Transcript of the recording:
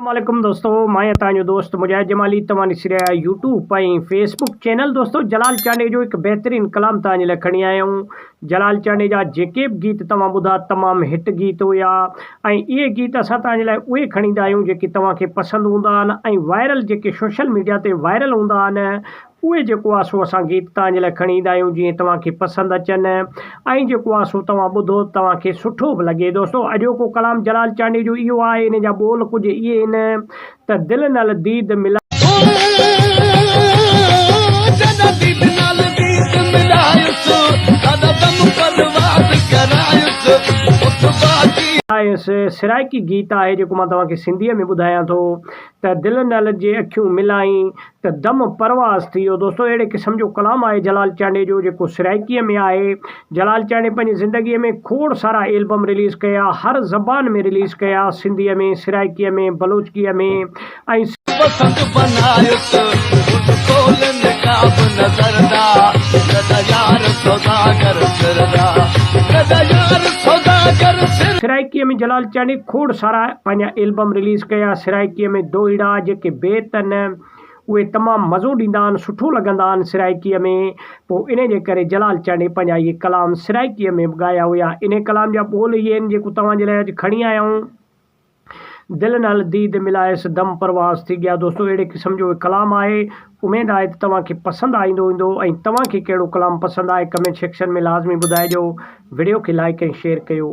वालेकुम दोस्तों, मैं तव्हांजो दोस्त मुजाहिद जमाली तव्हां ॾिसी रहिया आहियो यूट्यूब ऐं फेसबुक चैनल। दोस्तों जलाल चांडे जो हिकु बहितरीनु कलाम तव्हांजे लाइ खणी आया आहियूं। जलाल चांडे जा जेके बि गीत तव्हां ॿुधा तमामु हिट गीत हुया ऐं इहे गीत असां तव्हांजे लाइ उहे खणी ईंदा आहियूं जेके तव्हांखे पसंदि हूंदा आहिनि ऐं वायरल जेके सोशल मीडिया ते वायरल हूंदा आहिनि उहे जेको आहे सो असां गीत तव्हांजे लाइ खणी ईंदा आहियूं जीअं तव्हांखे पसंदि अचनि ऐं जेको आहे सो तव्हां ॿुधो तव्हांखे सुठो बि लॻे। दोस्तों अॼोको कलाम जलाल चांडे जो इहो आहे, इन जा ॿोल कुझु इहे आहिनि त दिलि नाल दीद मिला सिराइकी गीत आहे जेको मां तव्हांखे सिंधीअ में ॿुधायां थो त दिलि नाल जे अखियूं मिलाई त दम परवाज़ थी वियो। दोस्तों अहिड़े क़िस्म जो कलाम आहे जलाल चांडे जो जेको सिराइकीअ में आहे। जलाल चांडे पंहिंजी ज़िंदगीअ में खोड़ सारा एल्बम रिलीज़ कया, हर ज़बान में रिलीज़ कया, सिंधीअ में, सिराइकीअ में, बलोचकीअ में ऐं सिराइकीअ में जलाल चांडे खोड़ सारा पंहिंजा एल्बम रिलीज़ कया। सिराइकीअ में दोहिड़ा जेके बेत आहिनि उहे तमामु मज़ो ॾींदा आहिनि, सुठो लॻंदा आहिनि सिराइकीअ में। पोइ इन जे करे जलाल चांडे पंहिंजा इहे कलाम सिराइकीअ में ॻाया हुया। इन कलाम जा ॿोल इहे आहिनि जेको तव्हांजे लाइ अॼु खणी आया आहियूं। दिलि नाल दीद मिलायसि दम परवाज़ थी गया। दोस्तों अहिड़े क़िस्म जो कलाम आहे। उमेद आहे त तव्हांखे पसंदि आईंदो ईंदो ऐं तव्हांखे कहिड़ो कलाम पसंदि आहे कमेंट सेक्शन में लाज़मी ॿुधाइजो। वीडियो खे लाइक ऐं शेयर कयो।